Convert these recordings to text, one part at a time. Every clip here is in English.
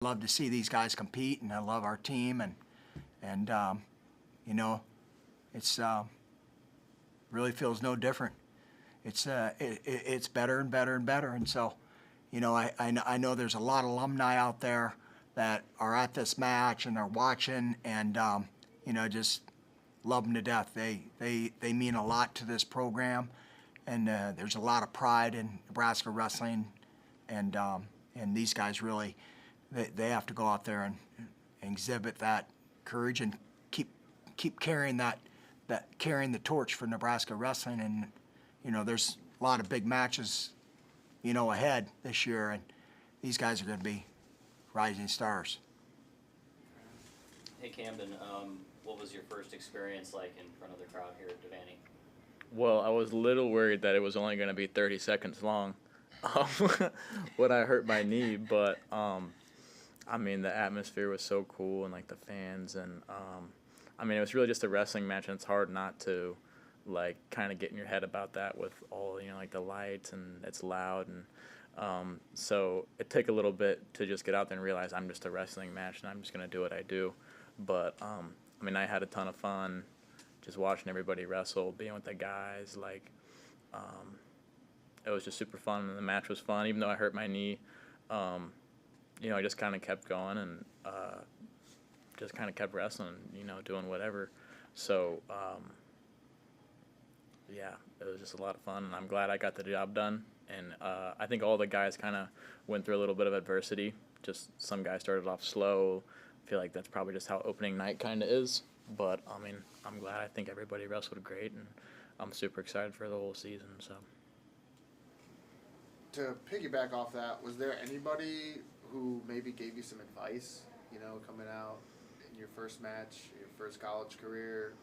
love to see these guys compete, and I love our team, and you know, it's really feels no different. It's better and better and better, and so, you know, I know there's a lot of alumni out there that are at this match and are watching, and you know, just love them to death. They mean a lot to this program, and there's a lot of pride in Nebraska wrestling, and these guys really, they have to go out there and exhibit that courage and keep carrying that carrying the torch for Nebraska wrestling. And you know, there's a lot of big matches, you know, ahead this year, and these guys are going to be rising stars. Hey Camden, what was your first experience like in front of the crowd here at Devaney? Well, I was a little worried that it was only going to be 30 seconds long when I hurt my knee, but I mean, the atmosphere was so cool, and like the fans, and I mean, it was really just a wrestling match, and it's hard not to like kind of get in your head about that with all, you know, like the lights, and it's loud, and so it took a little bit to just get out there and realize I'm just a wrestling match and I'm just going to do what I do. But I mean, I had a ton of fun just watching everybody wrestle, being with the guys. Like, it was just super fun, and the match was fun. Even though I hurt my knee, you know, I just kind of kept going, and just kind of kept wrestling, you know, doing whatever. So, yeah, it was just a lot of fun, and I'm glad I got the job done. And I think all the guys kind of went through a little bit of adversity. Just some guys started off slow. I feel like that's probably just how opening night kind of is. But, I mean, I'm glad. I think everybody wrestled great, and I'm super excited for the whole season. So, to piggyback off that, was there anybody who maybe gave you some advice, you know, coming out in your first match, your first college career?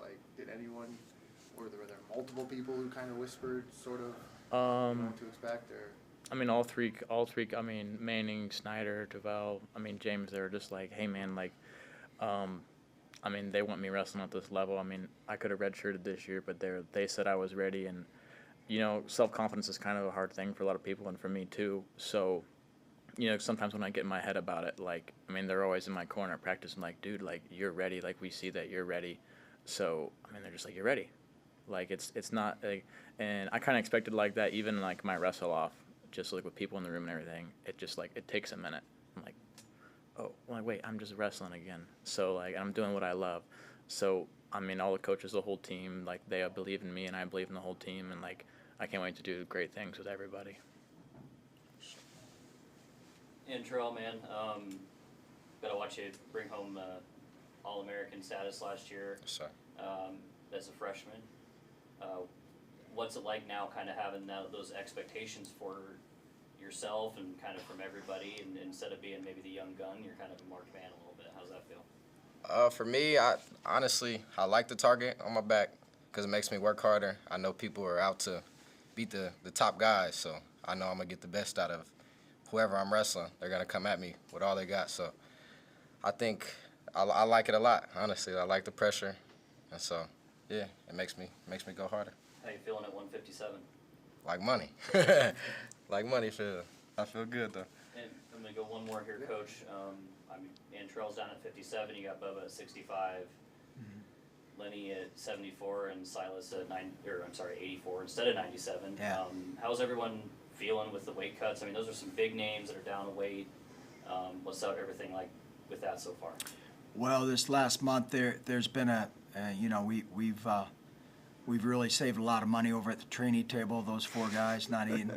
Like, did anyone, were there multiple people who kind of whispered sort of what to expect? Or I mean, all three, I mean, Manning, Snyder, Duval, I mean, James, they were just like, hey, man, like, I mean, they want me wrestling at this level. I mean, I could have redshirted this year, but they said I was ready. And, you know, self-confidence is kind of a hard thing for a lot of people, and for me too. So, you know, sometimes when I get in my head about it, like, I mean, they're always in my corner at practice. I'm like, dude, like, you're ready. Like, we see that you're ready. So, I mean, they're just like, you're ready. Like, it's not, like, and I kind of expected like that, even like my wrestle off, just like with people in the room and everything. It just, like, it takes a minute. I'm like, oh, like, wait, I'm just wrestling again. So, like, I'm doing what I love. So, I mean, all the coaches, the whole team, like, they believe in me, and I believe in the whole team, and, like, I can't wait to do great things with everybody. And Terrell, man, gotta watch you bring home All-American status last year. Yes, sir. As a freshman. What's it like now, kind of having those expectations for yourself and kind of from everybody, and instead of being maybe the young gun, you're kind of a marked man a little bit? How's that feel? For me, honestly, I like the target on my back because it makes me work harder. I know people are out to beat the top guys, so I know I'm going to get the best out of whoever I'm wrestling. They're going to come at me with all they got. So I think I like it a lot, honestly. I like the pressure. And so, yeah, it makes me go harder. How you feeling at 157? Like money. Like money feel. I feel good, though. And I'm going to go one more here, Coach. I mean, Antrell's down at 57. You got Bubba at 65. Mm-hmm. Lenny at 74, and Silas at 84 instead of 97. Yeah. How's everyone feeling with the weight cuts? I mean, those are some big names that are down a weight. What's everything like with that so far? Well, this last month there's been you know, we've really saved a lot of money over at the training table. Those four guys, not eating.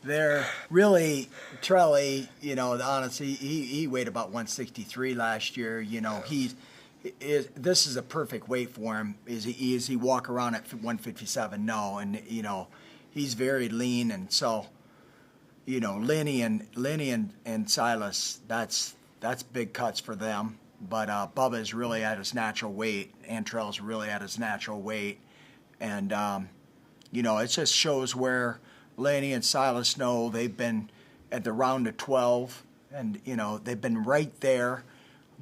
They're really, Trelly, you know, honestly, he weighed about 163 last year. You know, this is a perfect weight for him. Is he walk around at 157? No, and you know, he's very lean, and so, you know, Lenny and Silas, that's big cuts for them. But Bubba is really at his natural weight. Antrell's really at his natural weight, and you know, it just shows where Lenny and Silas know they've been at the round of 12, and you know, they've been right there,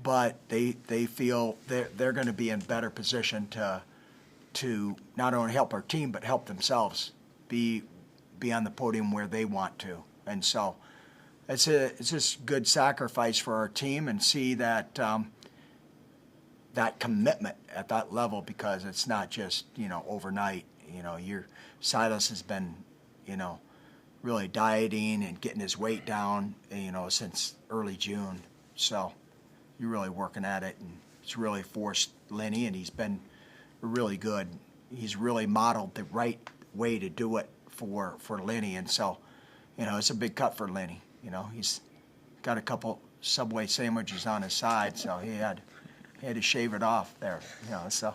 but they feel they're going to be in better position to not only help our team but help themselves be on the podium where they want to. And so it's just good sacrifice for our team, and see that that commitment at that level, because it's not just, overnight. Silas has been, really dieting and getting his weight down, since early June. So you're really working at it, and it's really forced Lenny, and he's been really good. He's really modeled the right way to do it for Lenny, and so, it's a big cut for Lenny. He's got a couple Subway sandwiches on his side, so he had to shave it off there. So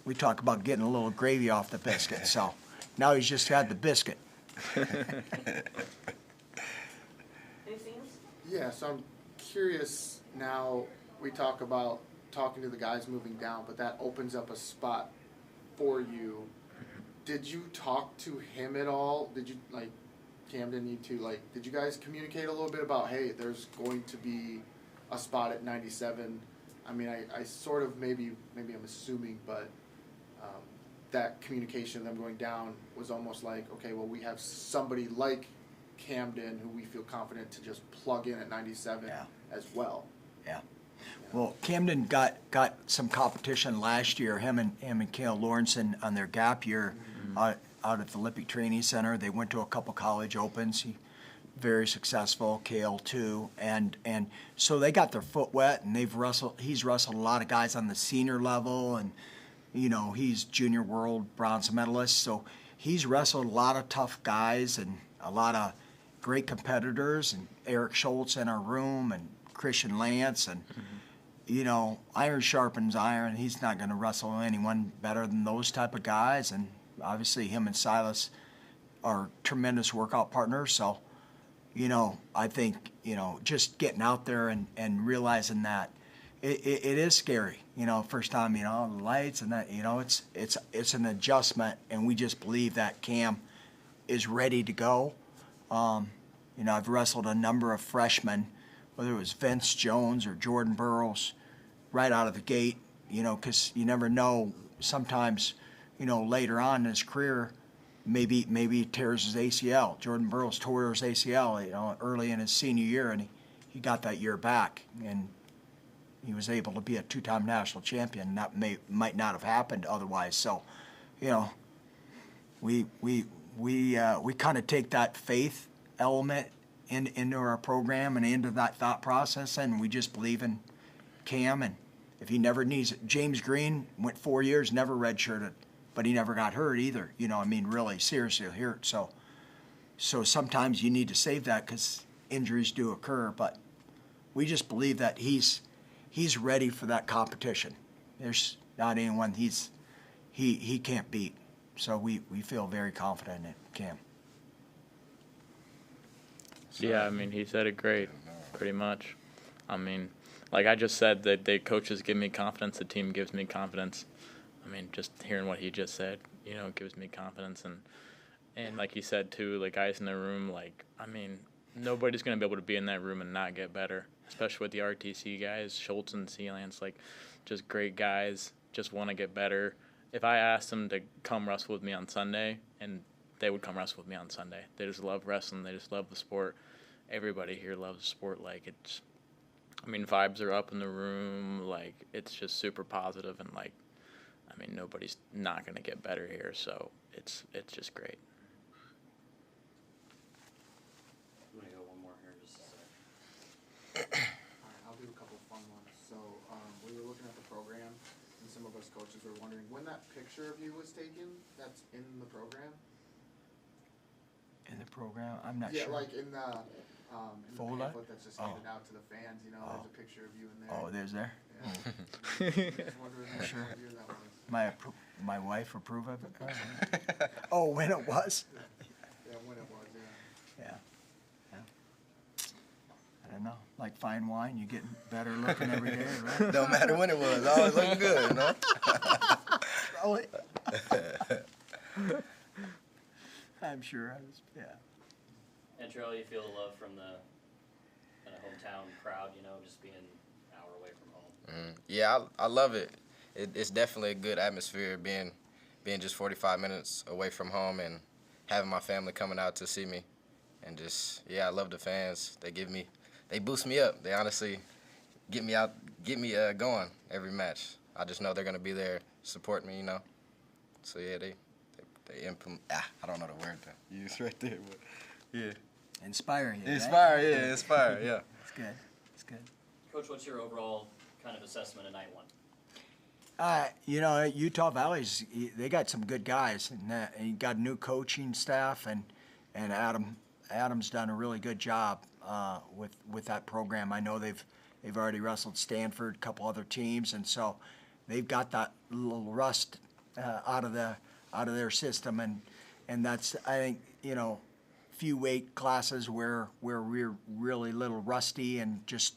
we talk about getting a little gravy off the biscuit. So now he's just had the biscuit. Anything else? Yeah, so I'm curious now, we talk about talking to the guys moving down, but that opens up a spot for you. Did you talk to him at all? Did you, Camden need to, did you guys communicate a little bit about, hey, there's going to be a spot at 97? I mean, I sort of, maybe I'm assuming, but that communication, them going down, was almost like, okay, well, we have somebody like Camden who we feel confident to just plug in at 97 as well. Yeah. Well, Camden got some competition last year. Him and Cale Lawrenson on their gap year out at the Olympic Training Center. They went to a couple college opens. He very successful. Cale too, and so they got their foot wet, and he's wrestled a lot of guys on the senior level, and he's junior world bronze medalist. So he's wrestled a lot of tough guys and a lot of great competitors, and Eric Schultz in our room, and Christian Lance, and iron sharpens iron. He's not going to wrestle anyone better than those type of guys. And obviously him and Silas are tremendous workout partners. So, I think, just getting out there and realizing that it is scary, first time, the lights and that, it's an adjustment, and we just believe that Cam is ready to go. I've wrestled a number of freshmen, whether it was Vince Jones or Jordan Burroughs, right out of the gate, because you never know. Sometimes, later on in his career, maybe he tears his ACL. Jordan Burroughs tore his ACL, early in his senior year, and he got that year back, and he was able to be a two-time national champion. That might not have happened otherwise. So, we kind of take that faith element into our program and into that thought process, and we just believe in Cam. And if he never needs it, James Green went 4 years, never redshirted, but he never got hurt either. Really seriously hurt. So sometimes you need to save that, because injuries do occur. But we just believe that he's ready for that competition. There's not anyone he can't beat. So we feel very confident in Cam. Yeah, he said it great, pretty much. Like I just said, that the coaches give me confidence, the team gives me confidence. Just hearing what he just said, gives me confidence. And like he said, too, the guys in the room, nobody's going to be able to be in that room and not get better, especially with the RTC guys, Schultz and Sealance, just great guys, just want to get better. If I asked them to come wrestle with me on Sunday, and they would come wrestle with me on Sunday. They just love wrestling. They just love the sport. Everybody here loves the sport. Vibes are up in the room. It's just super positive, and nobody's not going to get better here. So it's just great. I'm going to go one more here just a sec. All right, I'll do a couple of fun ones. So we were looking at the program, and some of us coaches were wondering when that picture of you was taken. That's in the program. In the program, I'm not Yeah, sure. in the Folder? pamphlet that's just handed out to the fans. There's a picture of you in there. Oh, there's there. Yeah. Just wondering Sure. what year that was. My wife approve of it? Oh, when it was? Yeah, when it was. Yeah. Yeah. I don't know. Like fine wine, you get better looking every day, right? Don't matter when it was, always looking good, Probably. I'm sure I was, yeah. And Terrell, you feel the love from the kind of hometown crowd, just being an hour away from home. Yeah, I love it. It's definitely a good atmosphere being just 45 minutes away from home and having my family coming out to see me. and just I love the fans. They boost me up. They honestly get me going every match. I just know they're gonna be there, support me, So yeah, they implement. I don't know the word to use right there, but yeah. Inspire you. Inspire, right? yeah, inspire, yeah. It's good. It's good. Coach, what's your overall kind of assessment of night one? Utah Valley's they got some good guys, and you got a new coaching staff, and Adam's done a really good job with that program. I know they've already wrestled Stanford, a couple other teams, and so they've got that little rust out of their system, and that's, I think, few weight classes where we're really little rusty and just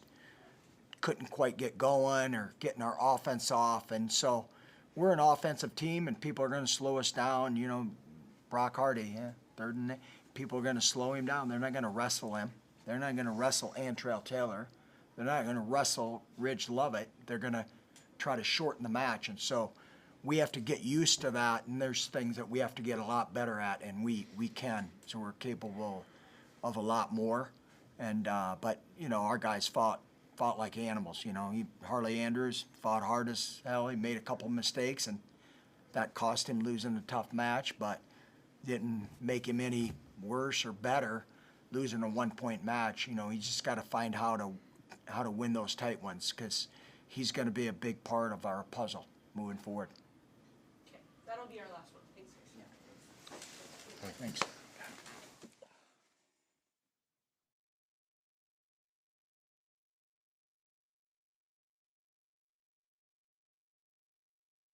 couldn't quite get going or getting our offense off. And so we're an offensive team, and people are going to slow us down. Brock Hardy, third and people are going to slow him down. They're not going to wrestle him. They're not going to wrestle Antrell Taylor. They're not going to wrestle Ridge Lovett. They're going to try to shorten the match. And so we have to get used to that, and there's things that we have to get a lot better at, and we can. So we're capable of a lot more. And but our guys fought like animals. Harley Andrews fought hard as hell. He made a couple mistakes, and that cost him losing a tough match, but didn't make him any worse or better losing a 1-point match. He just got to find how to win those tight ones, because he's going to be a big part of our puzzle moving forward. Okay, that'll be our last one. Thanks, guys. Thanks.